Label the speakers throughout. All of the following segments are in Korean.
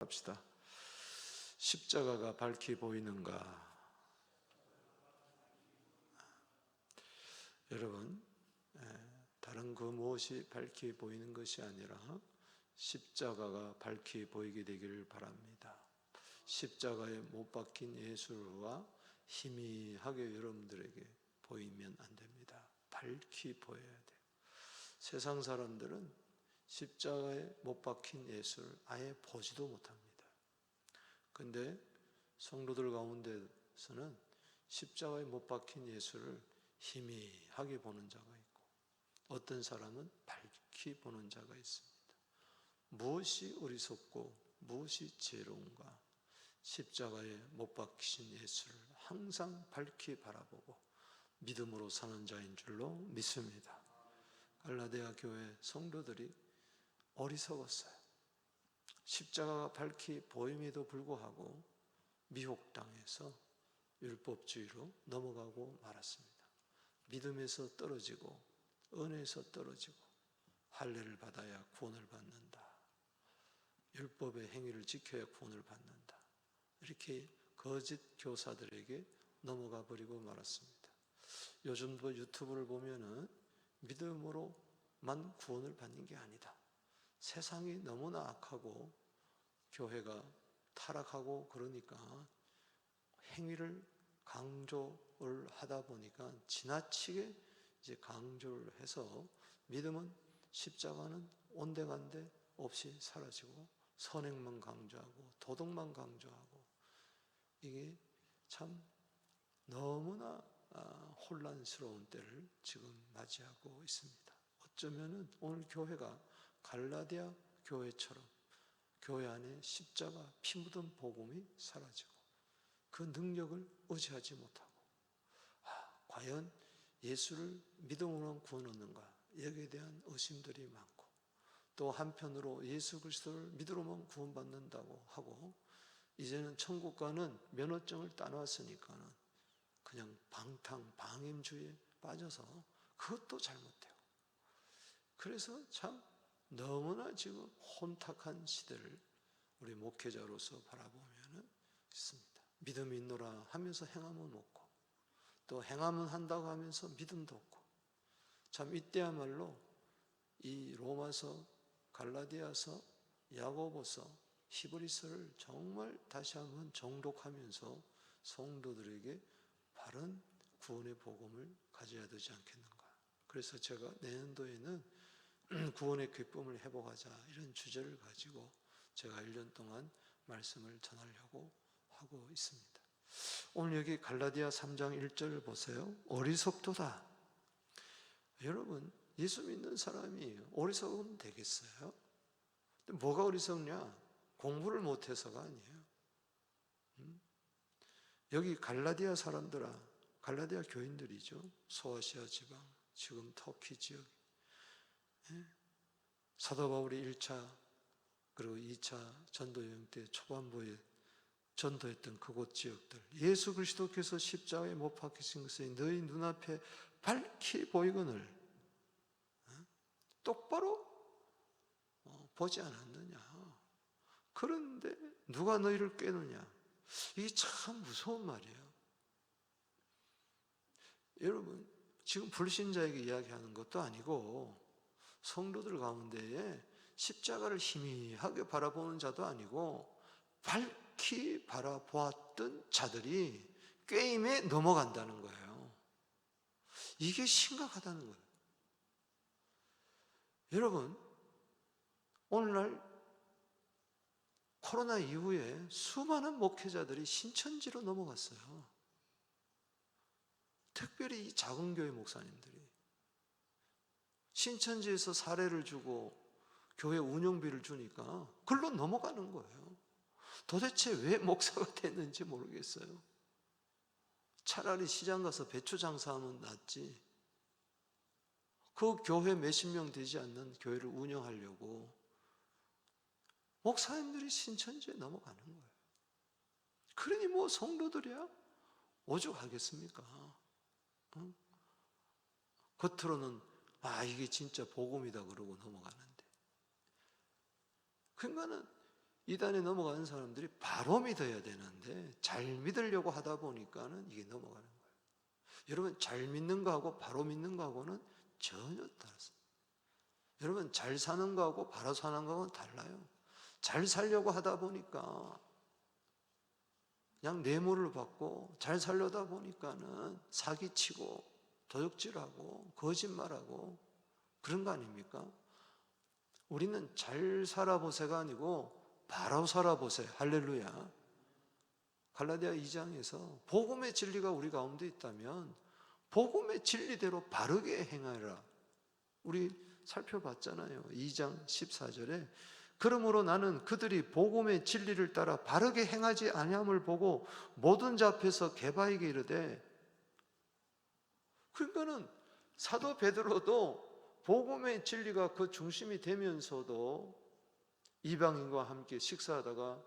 Speaker 1: 합시다. 십자가가 밝히 보이는가? 여러분, 다른 그 무엇이 밝히 보이는 것이 아니라 십자가가 밝히 보이게 되기를 바랍니다. 십자가에 못 박힌 예수가 희미하게 여러분들에게 보이면 안 됩니다. 밝히 보여야 돼요. 세상 사람들은 십자가에 못 박힌 예수를 아예 보지도 못합니다. 근데 성도들 가운데서는 십자가에 못 박힌 예수를 희미하게 보는 자가 있고, 어떤 사람은 밝히 보는 자가 있습니다. 무엇이 어리석고 무엇이 지혜로운가? 십자가에 못 박히신 예수를 항상 밝히 바라보고 믿음으로 사는 자인 줄로 믿습니다. 갈라디아 교회 성도들이 어리석었어요. 십자가가 밝히 보임에도 불구하고 미혹당해서 율법주의로 넘어가고 말았습니다. 믿음에서 떨어지고 은혜에서 떨어지고 할례를 받아야 구원을 받는다. 율법의 행위를 지켜야 구원을 받는다. 이렇게 거짓 교사들에게 넘어가 버리고 말았습니다. 요즘도 유튜브를 보면은 믿음으로만 구원을 받는 게 아니다. 세상이 너무나 악하고 교회가 타락하고 그러니까 행위를 강조를 하다 보니까 지나치게 이제 강조를 해서 믿음은 십자가는 온데간데 없이 사라지고 선행만 강조하고 도덕만 강조하고 이게 참 너무나 혼란스러운 때를 지금 맞이하고 있습니다. 어쩌면은 오늘 교회가 갈라디아 교회처럼 교회 안에 십자가 피 묻은 복음이 사라지고 그 능력을 의지하지 못하고 과연 예수를 믿음으로만 구원 얻는가? 여기에 대한 의심들이 많고 또 한편으로 예수 그리스도를 믿음으로만 구원받는다고 하고 이제는 천국 가는 면허증을 따놨으니까는 그냥 방임주의에 빠져서 그것도 잘못해요. 그래서 참 너무나 지금 혼탁한 시대를 우리 목회자로서 바라보면 있습니다. 믿음이 있노라 하면서 행함은 없고 또 행함은 한다고 하면서 믿음도 없고 참 이때야말로 이 로마서, 갈라디아서, 야고보서, 히브리서를 정말 다시 한번 정독하면서 성도들에게 바른 구원의 복음을 가져야 되지 않겠는가. 그래서 제가 내년도에는 구원의 기쁨을 회복하자 이런 주제를 가지고 제가 1년 동안 말씀을 전하려고 하고 있습니다. 오늘 여기 갈라디아 3장 1절을 보세요. 어리석도다. 여러분, 예수 믿는 사람이 어리석으면 되겠어요? 근데 뭐가 어리석냐? 공부를 못해서가 아니에요. 여기 갈라디아 사람들아, 갈라디아 교인들이죠. 소아시아 지방, 지금 터키 지역. 사도 바울이 1차 그리고 2차 전도여행 때 초반부에 전도했던 그곳 지역들, 예수 그리스도께서 십자가에 못 박히신 것이 너희 눈앞에 밝히 보이거늘 똑바로 보지 않았느냐. 그런데 누가 너희를 꾀느냐. 이게 참 무서운 말이에요. 여러분, 지금 불신자에게 이야기하는 것도 아니고 성도들 가운데에 십자가를 희미하게 바라보는 자도 아니고 밝히 바라보았던 자들이 꾀임에 넘어간다는 거예요. 이게 심각하다는 거예요. 여러분, 오늘날 코로나 이후에 수많은 목회자들이 신천지로 넘어갔어요. 특별히 이 작은 교회 목사님들이 신천지에서 사례를 주고 교회 운영비를 주니까 글로 넘어가는 거예요. 도대체 왜 목사가 됐는지 모르겠어요. 차라리 시장 가서 배추 장사하면 낫지. 그 교회 몇십 명 되지 않는 교회를 운영하려고 목사님들이 신천지에 넘어가는 거예요. 그러니 뭐 성도들이야 오죽하겠습니까? 겉으로는 이게 진짜 복음이다 그러고 넘어가는데, 그러니까는 이단에 넘어가는 사람들이 바로 믿어야 되는데 잘 믿으려고 하다 보니까는 이게 넘어가는 거예요. 여러분, 잘 믿는 거하고 바로 믿는 거하고는 전혀 다르습니다. 여러분, 잘 사는 거하고 바로 사는 거하고는 달라요. 잘 살려고 하다 보니까 그냥 뇌물을 받고 잘 살려다 보니까는 사기치고 도둑질하고 거짓말하고 그런 거 아닙니까? 우리는 잘 살아보세가 아니고 바로 살아보세. 할렐루야. 갈라디아 2장에서 복음의 진리가 우리 가운데 있다면 복음의 진리대로 바르게 행하라. 우리 살펴봤잖아요. 2장 14절에 그러므로 나는 그들이 복음의 진리를 따라 바르게 행하지 아니함을 보고 모든 자 앞에서 개바에게 이르되, 그러니까는 사도 베드로도 복음의 진리가 그 중심이 되면서도 이방인과 함께 식사하다가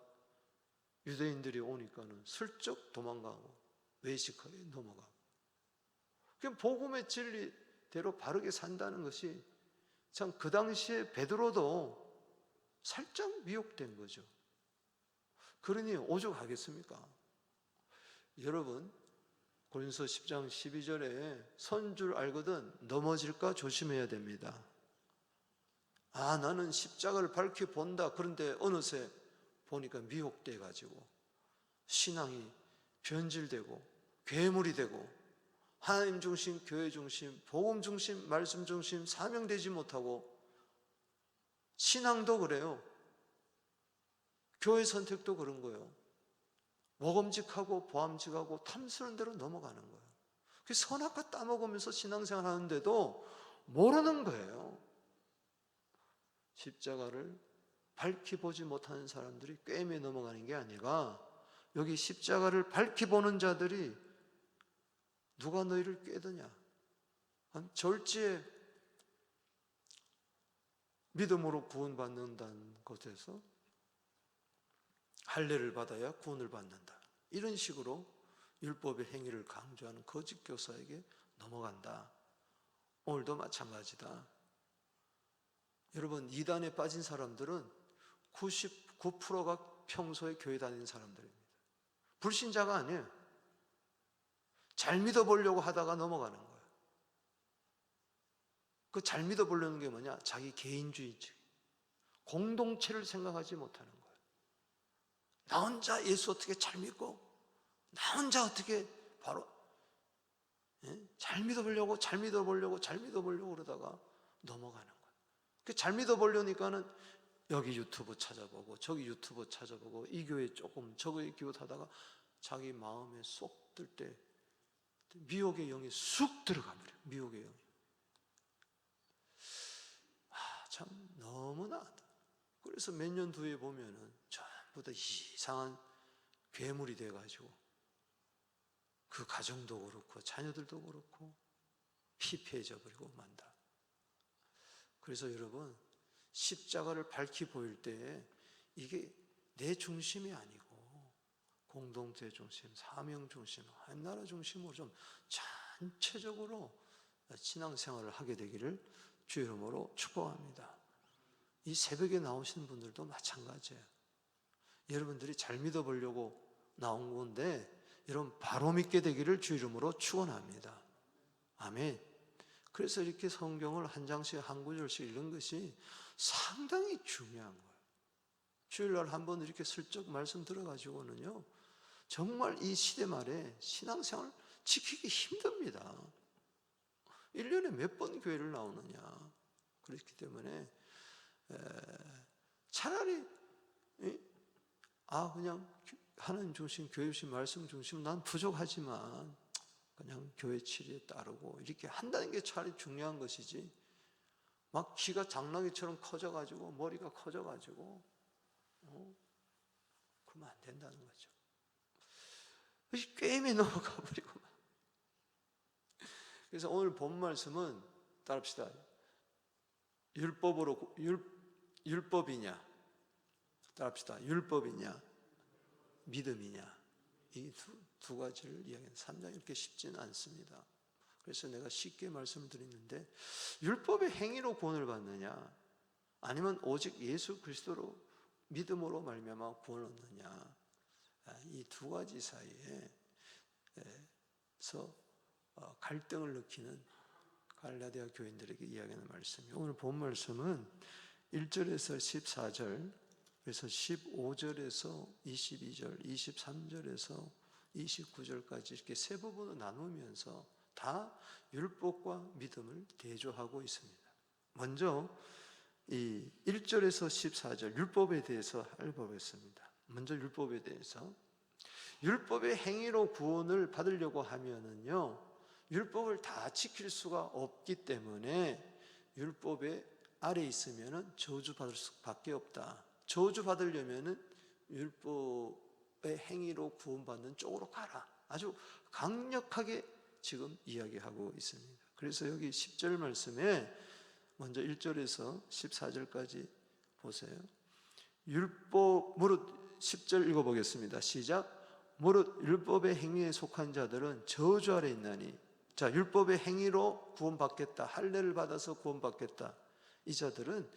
Speaker 1: 유대인들이 오니까는 슬쩍 도망가고 외식하게 넘어가고, 그냥 복음의 진리대로 바르게 산다는 것이 참 그 당시에 베드로도 살짝 미혹된 거죠. 그러니 오죽하겠습니까? 여러분, 고린도서 10장 12절에 선 줄 알거든 넘어질까 조심해야 됩니다. 아, 나는 십자가를 밝히 본다. 그런데 어느새 보니까 미혹돼 가지고 신앙이 변질되고 괴물이 되고 하나님 중심, 교회 중심, 복음 중심, 말씀 중심, 사명되지 못하고, 신앙도 그래요. 교회 선택도 그런 거예요. 먹음직하고 보암직하고 탐스러운 대로 넘어가는 거예요. 선악과 따먹으면서 신앙생활 하는데도 모르는 거예요. 십자가를 밝히 보지 못하는 사람들이 꿰매 넘어가는 게 아니라, 여기 십자가를 밝히 보는 자들이 누가 너희를 꿰드냐? 절지에 믿음으로 구원받는다는 것에서 할례를 받아야 구원을 받는다. 이런 식으로 율법의 행위를 강조하는 거짓 교사에게 넘어간다. 오늘도 마찬가지다. 여러분, 이단에 빠진 사람들은 99%가 평소에 교회 다니는 사람들입니다. 불신자가 아니에요. 잘 믿어보려고 하다가 넘어가는 거예요. 그 잘 믿어보려는 게 뭐냐? 자기 개인주의지, 공동체를 생각하지 못하는 거예요. 나 혼자 예수 어떻게 잘 믿고, 나 혼자 어떻게 바로 잘 믿어보려고 그러다가 넘어가는 거예요. 잘 믿어보려니까는 여기 유튜브 찾아보고 저기 유튜브 찾아보고 이 교회 조금 저기 교회 하다가 자기 마음에 쏙 들 때 미혹의 영이 쑥 들어가 버려요. 미혹의 영이. 참 너무나. 그래서 몇 년 뒤에 보면은 전부 다 이상한 괴물이 돼가지고 그 가정도 그렇고 자녀들도 그렇고 피폐해져 버리고 만다. 그래서 여러분, 십자가를 밝히 보일 때 이게 내 중심이 아니고 공동체 중심, 사명 중심, 한나라 중심으로 좀 전체적으로 신앙생활을 하게 되기를 주 이름으로 축복합니다. 이 새벽에 나오신 분들도 마찬가지예요. 여러분들이 잘 믿어보려고 나온 건데 여러분 바로 믿게 되기를 주 이름으로 축원합니다. 아멘. 그래서 이렇게 성경을 한 장씩 한 구절씩 읽는 것이 상당히 중요한 거예요. 주일날 한번 이렇게 슬쩍 말씀 들어가지고는요, 정말 이 시대 말에 신앙생활 지키기 힘듭니다. 1년에 몇 번 교회를 나오느냐. 그렇기 때문에 차라리 그냥 하나님 중심, 교회 중심, 말씀 중심, 난 부족하지만 그냥 교회 치리에 따르고 이렇게 한다는 게 차라리 중요한 것이지, 막 키가 장난기처럼 커져가지고 머리가 커져가지고 그러면 안 된다는 거죠. 게임에 넘어가 버리고. 그래서 오늘 본 말씀은 따릅시다. 율법이냐, 따릅시다. 율법이냐, 믿음이냐, 이 두 가지를 이야기하는 3장 이렇게 쉽지는 않습니다. 그래서 내가 쉽게 말씀을 드리는데, 율법의 행위로 구원을 받느냐, 아니면 오직 예수 그리스도로 믿음으로 말미암아 구원을 얻느냐. 이 두 가지 사이에서 갈등을 느끼는 갈라디아 교인들에게 이야기하는 말씀이에요. 오늘 본 말씀은 1절에서 14절, 그래서 15절에서 22절, 23절에서 29절까지 이렇게 세 부분으로 나누면서 다 율법과 믿음을 대조하고 있습니다. 먼저 이 1절에서 14절 율법에 대해서 알아보겠습니다. 먼저 율법에 대해서, 율법의 행위로 구원을 받으려고 하면은요, 율법을 다 지킬 수가 없기 때문에 율법의 아래 있으면은 저주받을 수밖에 없다. 저주받으려면은 율법의 행위로 구원받는 쪽으로 가라. 아주 강력하게 지금 이야기하고 있습니다. 그래서 여기 10절 말씀에 먼저 1절에서 14절까지 보세요. 율법 무릇 10절 읽어보겠습니다. 시작. 무릇 율법의 행위에 속한 자들은 저주 아래 있나니. 자, 율법의 행위로 구원받겠다, 할례를 받아서 구원받겠다, 이 자들은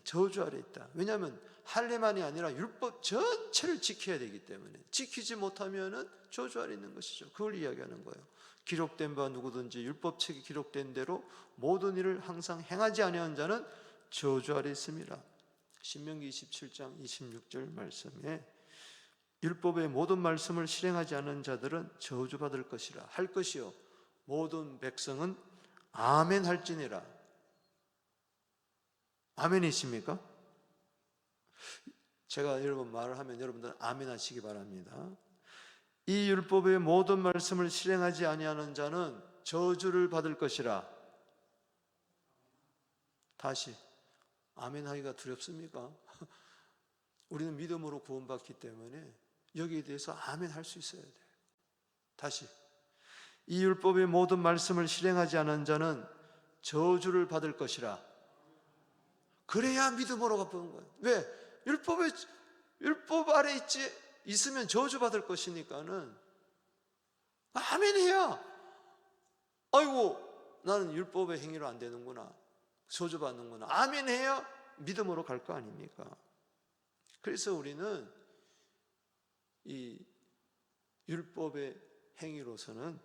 Speaker 1: 저주 아래 있다. 왜냐하면 할례만이 아니라 율법 전체를 지켜야 되기 때문에, 지키지 못하면은 저주 아래 있는 것이죠. 그걸 이야기하는 거예요. 기록된 바 누구든지 율법책에 기록된 대로 모든 일을 항상 행하지 아니한 자는 저주 아래 있음이라. 신명기 27장 26절 말씀에 율법의 모든 말씀을 실행하지 않은 자들은 저주받을 것이라. 할 것이요 모든 백성은 아멘 할지니라. 아멘이십니까? 제가 여러분 말을 하면 여러분들은 아멘 하시기 바랍니다. 이 율법의 모든 말씀을 실행하지 아니하는 자는 저주를 받을 것이라. 다시, 아멘 하기가 두렵습니까? 우리는 믿음으로 구원받기 때문에 여기에 대해서 아멘 할 수 있어야 돼요. 다시, 이 율법의 모든 말씀을 실행하지 않은 자는 저주를 받을 것이라. 그래야 믿음으로 갚는 거예요. 왜? 율법 아래 있으면 저주받을 것이니까는 아멘 해야, 아이고 나는 율법의 행위로 안 되는구나, 저주받는구나, 아멘 해야 믿음으로 갈 거 아닙니까? 그래서 우리는 이 율법의 행위로서는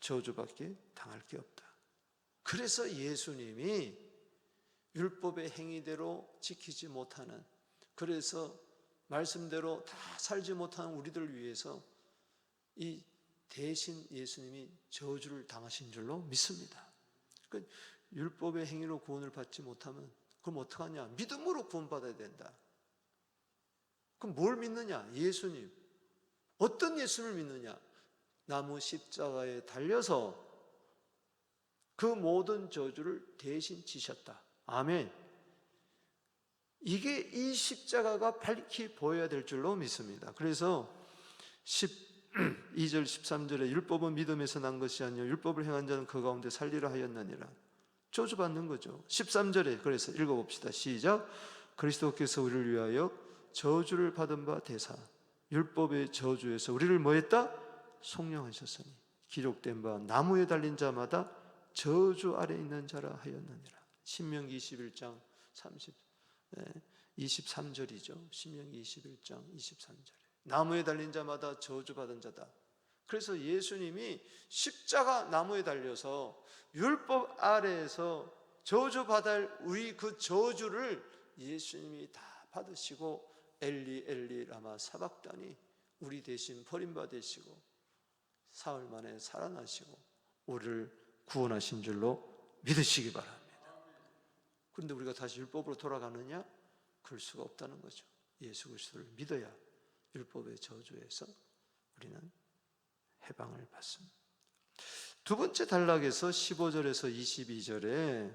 Speaker 1: 저주밖에 당할 게 없다. 그래서 예수님이 율법의 행위대로 지키지 못하는, 그래서 말씀대로 다 살지 못하는 우리들을 위해서 이 대신 예수님이 저주를 당하신 줄로 믿습니다. 그러니까 율법의 행위로 구원을 받지 못하면 그럼 어떡하냐? 믿음으로 구원받아야 된다. 그럼 뭘 믿느냐? 예수님. 어떤 예수님을 믿느냐? 나무 십자가에 달려서 그 모든 저주를 대신 지셨다. 아멘. 이게 이 십자가가 밝히 보여야 될 줄로 믿습니다. 그래서 12절 13절에 율법은 믿음에서 난 것이 아니요 율법을 행한 자는 그 가운데 살리라 하였느니라. 저주받는 거죠. 13절에 그래서 읽어봅시다. 시작. 그리스도께서 우리를 위하여 저주를 받은 바 되사 율법의 저주에서 우리를 뭐했다? 속량하셨으니 기록된 바 나무에 달린 자마다 저주 아래 있는 자라 하였느니라. 신명기 21장 23절이죠. 신명기 21장 23절에 나무에 달린 자마다 저주받은 자다. 그래서 예수님이 십자가 나무에 달려서 율법 아래에서 저주받을 우리 그 저주를 예수님이 다 받으시고 엘리 엘리 라마 사박다니, 우리 대신 버림받으시고 사흘 만에 살아나시고 우리를 구원하신 줄로 믿으시기 바랍니다. 그런데 우리가 다시 율법으로 돌아가느냐? 그럴 수가 없다는 거죠. 예수 그리스도를 믿어야 율법의 저주에서 우리는 해방을 받습니다. 두 번째 단락에서 15절에서 22절에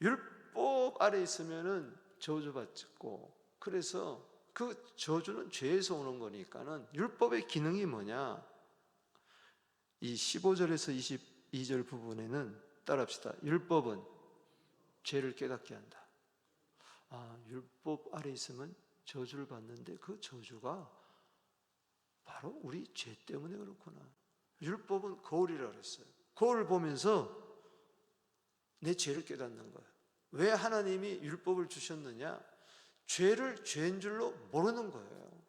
Speaker 1: 율법 아래 있으면은 저주받고, 그래서 그 저주는 죄에서 오는 거니까는 율법의 기능이 뭐냐? 이 15절에서 22절 부분에는 따라합시다. 율법은 죄를 깨닫게 한다. 율법 아래 있으면 저주를 받는데 그 저주가 바로 우리 죄 때문에 그렇구나. 율법은 거울이라고 그랬어요. 거울을 보면서 내 죄를 깨닫는 거예요. 왜 하나님이 율법을 주셨느냐? 죄를 죄인 줄로 모르는 거예요.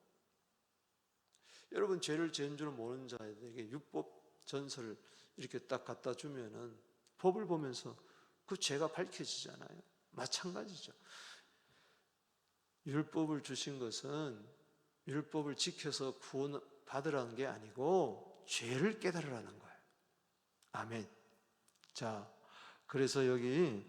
Speaker 1: 여러분, 죄를 죄인 줄로 모르는 자에게 율법 전설을 이렇게 딱 갖다 주면은 법을 보면서 그 죄가 밝혀지잖아요. 마찬가지죠. 율법을 주신 것은 율법을 지켜서 구원 받으라는 게 아니고 죄를 깨달으라는 거예요. 아멘. 자, 그래서 여기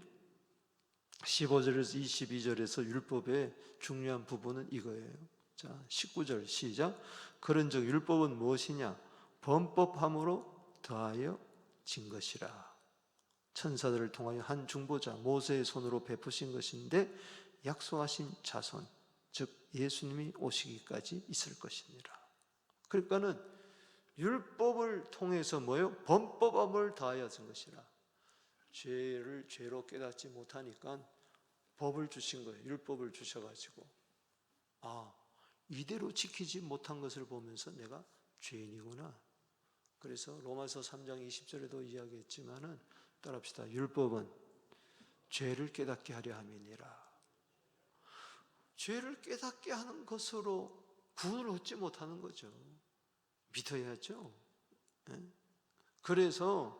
Speaker 1: 15절에서 22절에서 율법의 중요한 부분은 이거예요. 자, 19절 시작. 그런즉 율법은 무엇이냐? 범법함으로 더하여 진 것이라. 천사들을 통하여 한 중보자 모세의 손으로 베푸신 것인데 약속하신 자손, 즉 예수님이 오시기까지 있을 것이니라. 그러니까는 율법을 통해서 뭐예요? 범법함을 더하여 진 것이라. 죄를 죄로 깨닫지 못하니까 법을 주신 거예요. 율법을 주셔가지고, 이대로 지키지 못한 것을 보면서 내가 죄인이구나. 그래서 로마서 3장 20절에도 이야기했지만은 따라합시다. 율법은 죄를 깨닫게 하려 함이니라. 죄를 깨닫게 하는 것으로 구원을 얻지 못하는 거죠. 믿어야죠. 그래서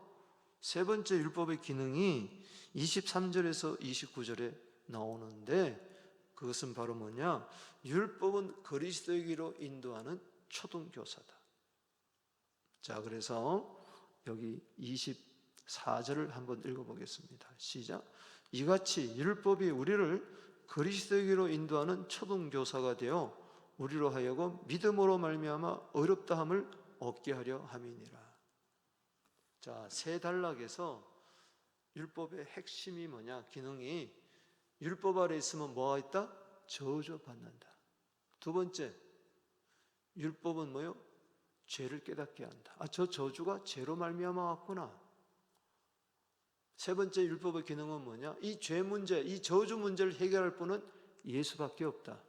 Speaker 1: 세 번째 율법의 기능이 23절에서 29절에 나오는데, 그것은 바로 뭐냐? 율법은 그리스도이기로 인도하는 초등교사다. 자, 그래서 여기 24절을 한번 읽어보겠습니다. 시작. 이같이 율법이 우리를 그리스도이기로 인도하는 초등교사가 되어 우리로 하여금 믿음으로 말미암아 어렵다함을 얻게 하려 함이니라. 자, 세 단락에서 율법의 핵심이 뭐냐? 기능이 율법 아래 있으면 뭐가 있다? 저주받는다. 두 번째, 율법은 뭐요? 죄를 깨닫게 한다. 저 저주가 죄로 말미암아 왔구나. 세 번째 율법의 기능은 뭐냐? 이 죄 문제, 이 저주 문제를 해결할 분은 예수밖에 없다.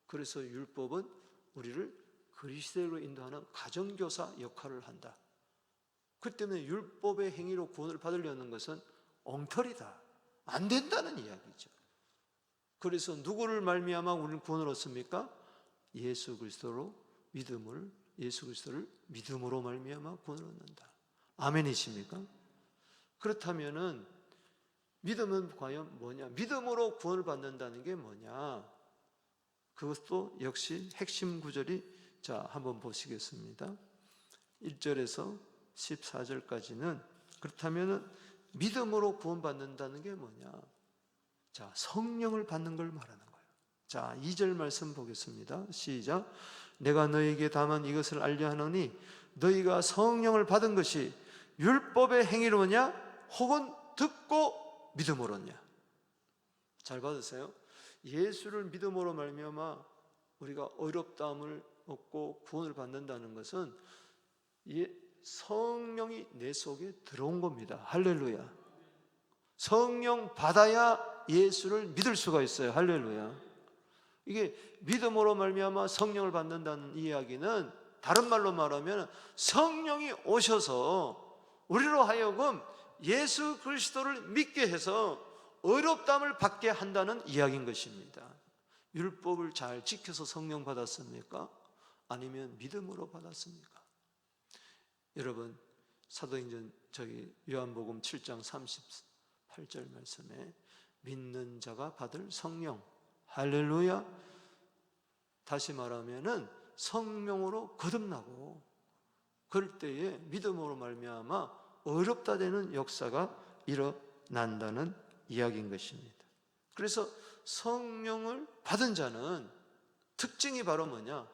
Speaker 1: 그래서 율법은 우리를 그리스도로 인도하는 가정교사 역할을 한다. 그 때문에 율법의 행위로 구원을 받으려는 것은 엉터리다. 안 된다는 이야기죠. 그래서 누구를 말미암아 우리는 구원을 얻습니까? 예수 그리스도를 믿음으로 말미암아 구원을 얻는다. 아멘이십니까? 그렇다면은 믿음은 과연 뭐냐? 믿음으로 구원을 받는다는 게 뭐냐? 그것도 역시 핵심 구절이, 자, 한번 보시겠습니다. 1절에서 14절까지는 그렇다면은 믿음으로 구원받는다는 게 뭐냐? 자, 성령을 받는 걸 말하는 거예요. 자, 2절 말씀 보겠습니다. 시작. 내가 너희에게 다만 이것을 알려 하노니 너희가 성령을 받은 것이 율법의 행위로냐 혹은 듣고 믿음으로냐. 잘 받으세요. 예수를 믿음으로 말미암아 우리가 어렵다함을 얻고 구원을 받는다는 것은 성령이 내 속에 들어온 겁니다. 할렐루야. 성령 받아야 예수를 믿을 수가 있어요. 할렐루야. 이게 믿음으로 말미암아 성령을 받는다는 이야기는 다른 말로 말하면 성령이 오셔서 우리로 하여금 예수 그리스도를 믿게 해서 어렵다함을 받게 한다는 이야기인 것입니다. 율법을 잘 지켜서 성령 받았습니까? 아니면 믿음으로 받았습니까? 여러분, 사도행전 요한복음 7장 38절 말씀에 믿는 자가 받을 성령, 할렐루야. 다시 말하면은 성령으로 거듭나고 그럴 때에 믿음으로 말미암아 어렵다 되는 역사가 일어난다는 이야기인 것입니다. 그래서 성령을 받은 자는 특징이 바로 뭐냐?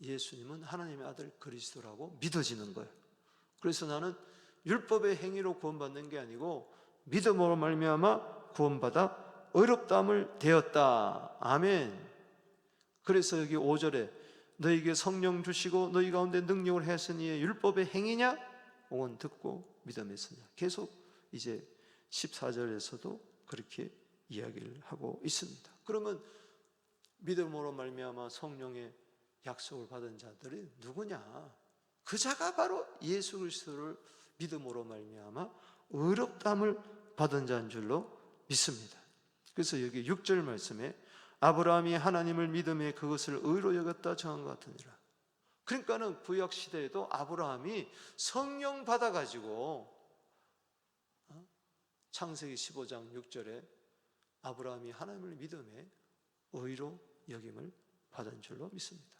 Speaker 1: 예수님은 하나님의 아들 그리스도라고 믿어지는 거예요. 그래서 나는 율법의 행위로 구원받는 게 아니고 믿음으로 말미암아 구원받아 어렵다함을 되었다. 아멘. 그래서 여기 5절에 너희에게 성령 주시고 너희 가운데 능력을 하였으니 율법의 행위냐 혹은 듣고 믿음했으냐. 계속 이제 14절에서도 그렇게 이야기를 하고 있습니다. 그러면 믿음으로 말미암아 성령의 약속을 받은 자들이 누구냐? 그 자가 바로 예수 그리스도를 믿음으로 말미암아 어렵다함을 받은 자인 줄로 믿습니다. 그래서 여기 6절 말씀에 아브라함이 하나님을 믿음에 그것을 의로 여겼다 정한 것 같으니라. 그러니까는 구약 시대에도 아브라함이 성령 받아가지고 창세기 15장 6절에 아브라함이 하나님을 믿음에 의로 여김을 받은 줄로 믿습니다.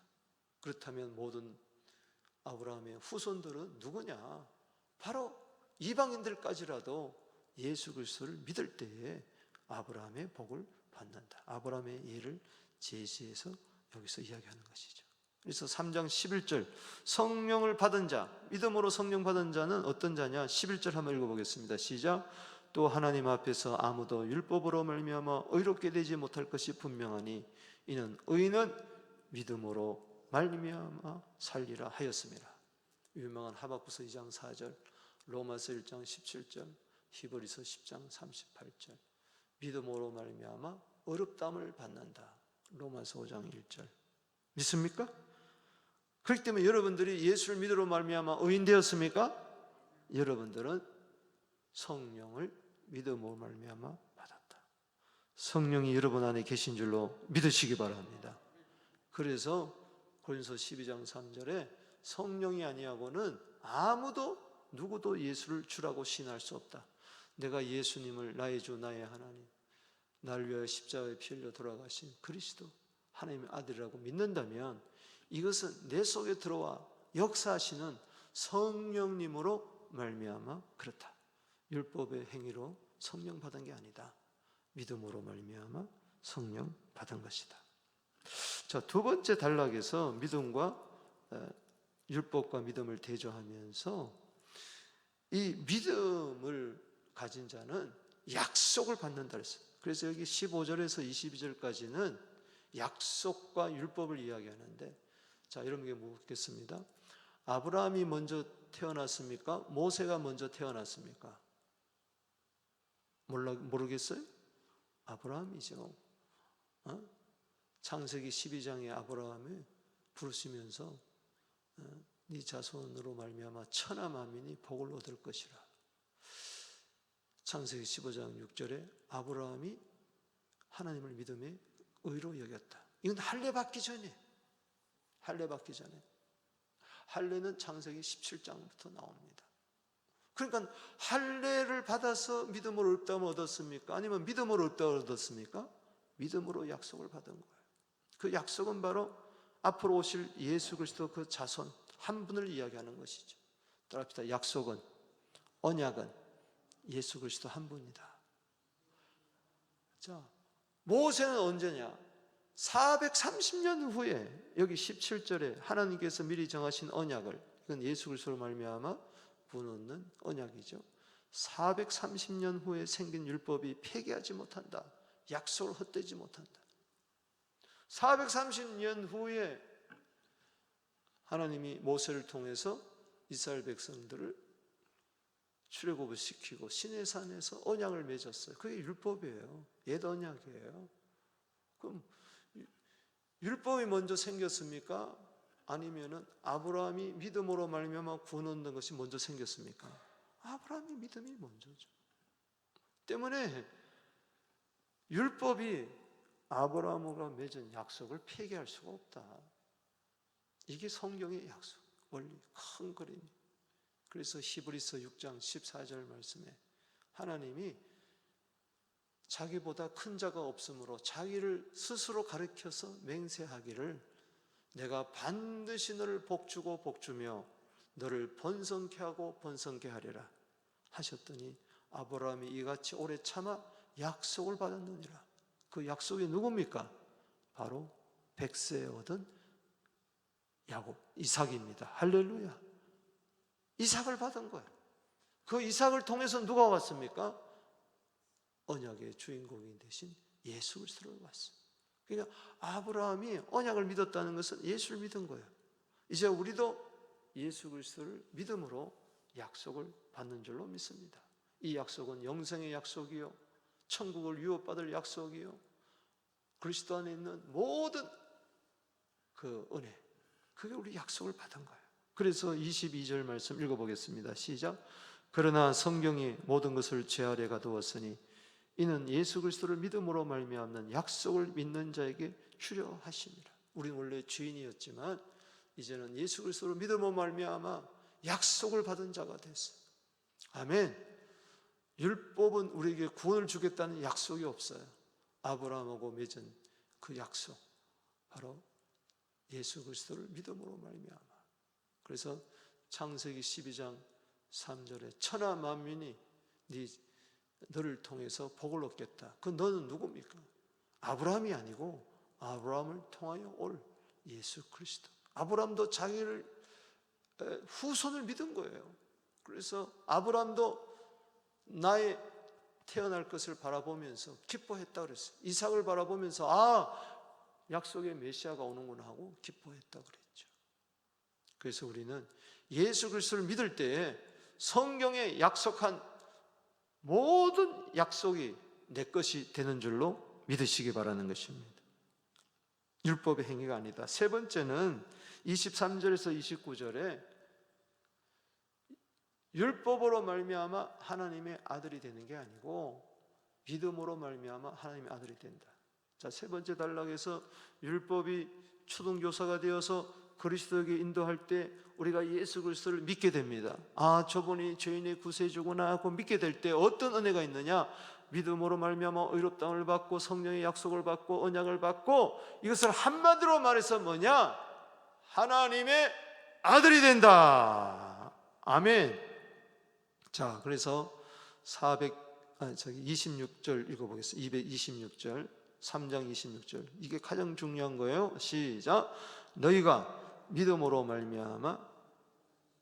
Speaker 1: 그렇다면 모든 아브라함의 후손들은 누구냐? 바로 이방인들까지라도 예수 그리스도를 믿을 때에 아브라함의 복을 받는다. 아브라함의 예를 제시해서 여기서 이야기하는 것이죠. 그래서 3장 11절 성령을 받은 자, 믿음으로 성령 받은 자는 어떤 자냐? 11절 한번 읽어보겠습니다. 시작. 또 하나님 앞에서 아무도 율법으로 말미암아 의롭게 되지 못할 것이 분명하니 이는 의인은 믿음으로 말미암아 살리라 하였습니다. 유명한 하박국서 2장 4절, 로마서 1장 17절, 히브리서 10장 38절. 믿음으로 말미암아 의롭다함을 받는다. 로마서 5장 1절. 믿습니까? 그렇기 때문에 여러분들이 예수를 믿음으로 말미암아 의인 되었습니까? 여러분들은 성령을 믿음으로 말미암아 받았다. 성령이 여러분 안에 계신 줄로 믿으시기 바랍니다. 그래서 고린도서 12장 3절에 성령이 아니하고는 아무도 누구도 예수를 주라고 신할 수 없다. 내가 예수님을 나의 주 나의 하나님, 나를 위하여 십자가에 피 흘려 돌아가신 그리스도 하나님의 아들이라고 믿는다면 이것은 내 속에 들어와 역사하시는 성령님으로 말미암아 그렇다. 율법의 행위로 성령 받은 게 아니다. 믿음으로 말미암아 성령 받은 것이다. 자, 두 번째 단락에서 믿음과 율법과 믿음을 대조하면서 이 믿음을 가진 자는 약속을 받는다 그랬어요. 그래서 여기 15절에서 22절까지는 약속과 율법을 이야기하는데, 자, 여러분에게 묻겠습니다. 아브라함이 먼저 태어났습니까? 모세가 먼저 태어났습니까? 모르겠어요? 아브라함이죠. 창세기 12장에 아브라함을 부르시면서 네 자손으로 말미암아 천하 만민이 복을 얻을 것이라. 창세기 15장 6절에 아브라함이 하나님을 믿음에 의로 여겼다. 이건 할례 받기 전에, 할례는 창세기 17장부터 나옵니다. 그러니까 할례를 받아서 믿음으로 의롭다함을 얻었습니까? 아니면 믿음으로 의롭다함을 얻었습니까? 믿음으로 약속을 받은 거예요. 그 약속은 바로 앞으로 오실 예수 그리스도 그 자손 한 분을 이야기하는 것이죠. 따라합시다. 약속은, 언약은 예수 그리스도 한 분이다. 자, 모세는 언제냐? 430년 후에 여기 17절에 하나님께서 미리 정하신 언약을, 이건 예수 그리스도로 말미암아 부놓는 언약이죠. 430년 후에 생긴 율법이 폐기하지 못한다. 약속을 헛되지 못한다. 430년 후에 하나님이 모세를 통해서 이스라엘 백성들을 출애굽을 시키고 시내산에서 언약을 맺었어요. 그게 율법이에요. 옛 언약이에요. 그럼 율법이 먼저 생겼습니까? 아니면은 아브라함이 믿음으로 말미암아 구원 얻는 것이 먼저 생겼습니까? 아브라함이 믿음이 먼저죠. 때문에 율법이 아브라함과 맺은 약속을 폐기할 수가 없다. 이게 성경의 약속, 원리, 큰 그림. 그래서 히브리서 6장 14절 말씀에 하나님이 자기보다 큰 자가 없으므로 자기를 스스로 가리켜서 맹세하기를 내가 반드시 너를 복주고 복주며 너를 번성케 하고 번성케 하리라 하셨더니 아브라함이 이같이 오래 참아 약속을 받았느니라. 그 약속이 누굽니까? 바로 100세에 얻은 야곱, 이삭입니다. 할렐루야. 이삭을 받은 거예요. 그 이삭을 통해서 누가 왔습니까? 언약의 주인공이 되신 예수 그리스도를 왔어요. 그러니까 아브라함이 언약을 믿었다는 것은 예수를 믿은 거예요. 이제 우리도 예수 그리스도를 믿음으로 약속을 받는 줄로 믿습니다. 이 약속은 영생의 약속이요, 천국을 유업받을 약속이요, 그리스도 안에 있는 모든 그 은혜, 그게 우리 약속을 받은 거예요. 그래서 22절 말씀 읽어보겠습니다. 시작. 그러나 성경이 모든 것을 죄 아래 가두었으니 이는 예수 그리스도를 믿음으로 말미암는 약속을 믿는 자에게 주려 하심이라. 우리는 원래 죄인이었지만 이제는 예수 그리스도를 믿음으로 말미암아 약속을 받은 자가 됐어요. 아멘. 율법은 우리에게 구원을 주겠다는 약속이 없어요. 아브라함하고 맺은 그 약속, 바로 예수 그리스도를 믿음으로 말미암아. 그래서 창세기 12장 3절에 천하 만민이 너를 통해서 복을 얻겠다. 그 너는 누굽니까? 아브라함이 아니고 아브라함을 통하여 올 예수 그리스도. 아브라함도 자기를 후손을 믿은 거예요. 그래서 아브라함도 나의 태어날 것을 바라보면서 기뻐했다 그랬어요. 이삭을 바라보면서 약속의 메시아가 오는구나 하고 기뻐했다 그랬죠. 그래서 우리는 예수 그리스도를 믿을 때에 성경에 약속한 모든 약속이 내 것이 되는 줄로 믿으시기 바라는 것입니다. 율법의 행위가 아니다. 세 번째는 23절에서 29절에 율법으로 말미암아 하나님의 아들이 되는 게 아니고 믿음으로 말미암아 하나님의 아들이 된다. 자, 세 번째 단락에서 율법이 초등교사가 되어서 그리스도에게 인도할 때 우리가 예수 그리스도를 믿게 됩니다. 저분이 죄인의 구세주구나 하고 믿게 될 때 어떤 은혜가 있느냐? 믿음으로 말미암아 의롭다함을 받고 성령의 약속을 받고 언약을 받고, 이것을 한마디로 말해서 뭐냐? 하나님의 아들이 된다. 아멘. 자, 그래서 26절 읽어보겠습니다. 226절, 3장 26절. 이게 가장 중요한 거예요. 시작. 너희가 믿음으로 말미암아,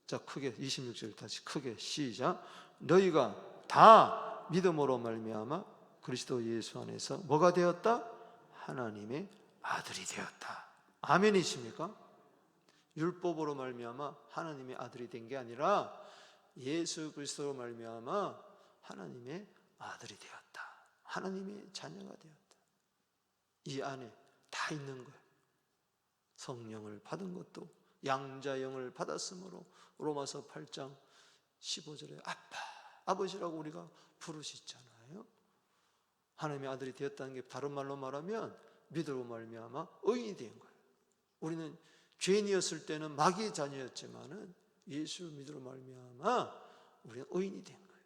Speaker 1: 자, 크게 26절 다시 크게 시작. 너희가 다 믿음으로 말미암아 그리스도 예수 안에서 뭐가 되었다? 하나님의 아들이 되었다. 아멘이십니까? 율법으로 말미암아 하나님의 아들이 된 게 아니라 예수 그리스도로 말미암아 하나님의 아들이 되었다. 하나님의 자녀가 되었다. 이 안에 다 있는 거예요. 성령을 받은 것도 양자영을 받았으므로 로마서 8장 15절에 아빠, 아버지라고 우리가 부르시잖아요. 하나님의 아들이 되었다는 게 다른 말로 말하면 믿음으로 말미암아 의인이 된 거예요. 우리는 죄인이었을 때는 마귀의 자녀였지만은 예수 믿음으로 말미암아 우리는 의인이 된 거예요.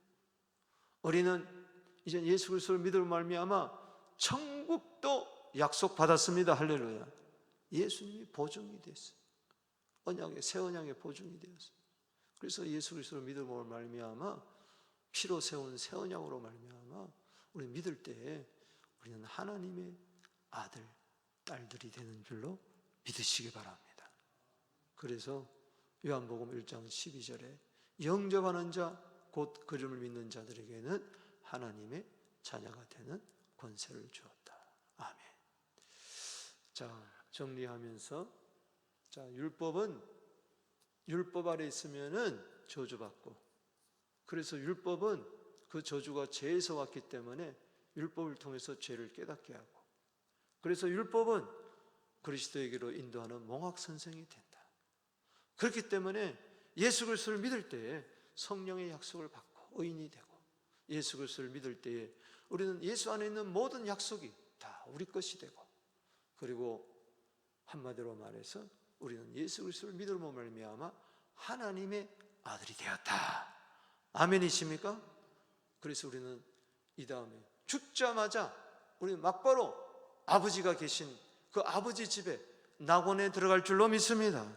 Speaker 1: 우리는 이제 예수 그리스도를 믿음으로 말미암아 천국도 약속받았습니다. 할렐루야. 예수님이 보증이 됐어요. 언약의 새 언약의 보증이 되었어요. 그래서 예수 그리스도를 믿음으로 말미암아 피로 세운 새 언약으로 말미암아 우리 믿을 때에 우리는 하나님의 아들, 딸들이 되는 줄로 믿으시기 바랍니다. 그래서 요한복음 1장 12절에 영접하는 자, 곧 그름을 믿는 자들에게는 하나님의 자녀가 되는 권세를 주었다. 아멘. 자, 정리하면서, 자, 율법은 율법 아래 있으면은 저주받고, 그래서 율법은 그 저주가 죄에서 왔기 때문에 율법을 통해서 죄를 깨닫게 하고, 그래서 율법은 그리스도에게로 인도하는 몽학 선생이 된다. 그렇기 때문에 예수 그리스도를 믿을 때에 성령의 약속을 받고 의인이 되고, 예수 그리스도를 믿을 때에 우리는 예수 안에 있는 모든 약속이 다 우리 것이 되고, 그리고 한마디로 말해서 우리는 예수 그리스도를 믿음으로 말미암아 하나님의 아들이 되었다. 아멘이십니까? 그래서 우리는 이 다음에 죽자마자 우리는 막바로 아버지가 계신 그 아버지 집에 낙원에 들어갈 줄로 믿습니다.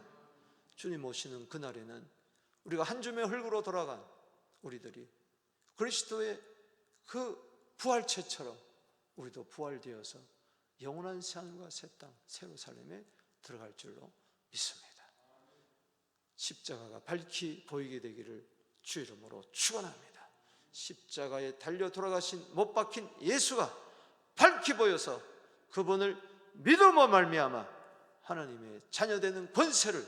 Speaker 1: 주님 오시는 그날에는 우리가 한 줌의 흙으로 돌아간 우리들이 그리스도의 그 부활체처럼 우리도 부활되어서 영원한 새하늘과 새 땅, 새로 살렘에 들어갈 줄로 믿습니다. 십자가가 밝히 보이게 되기를 주 이름으로 축원합니다. 십자가에 달려 돌아가신 못 박힌 예수가 밝히 보여서 그분을 믿음으로 말미암아 하나님의 자녀되는 권세를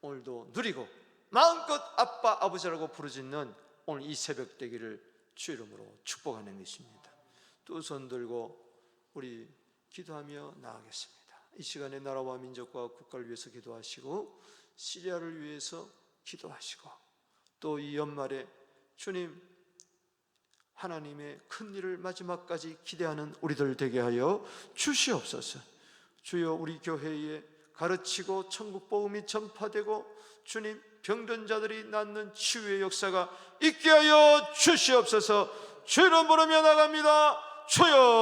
Speaker 1: 오늘도 누리고 마음껏 아빠 아버지라고 부르짖는 오늘 이 새벽 되기를 주 이름으로 축복하는 것입니다. 두 손 들고 우리 기도하며 나아가겠습니다. 이 시간에 나라와 민족과 국가를 위해서 기도하시고 시리아를 위해서 기도하시고, 또 이 연말에 주님 하나님의 큰 일을 마지막까지 기대하는 우리들 되게 하여 주시옵소서. 주여, 우리 교회에 가르치고 천국 복음이 전파되고 주님, 병든 자들이 낫는 치유의 역사가 있게 하여 주시옵소서. 주를 부르며 나갑니다. 주여.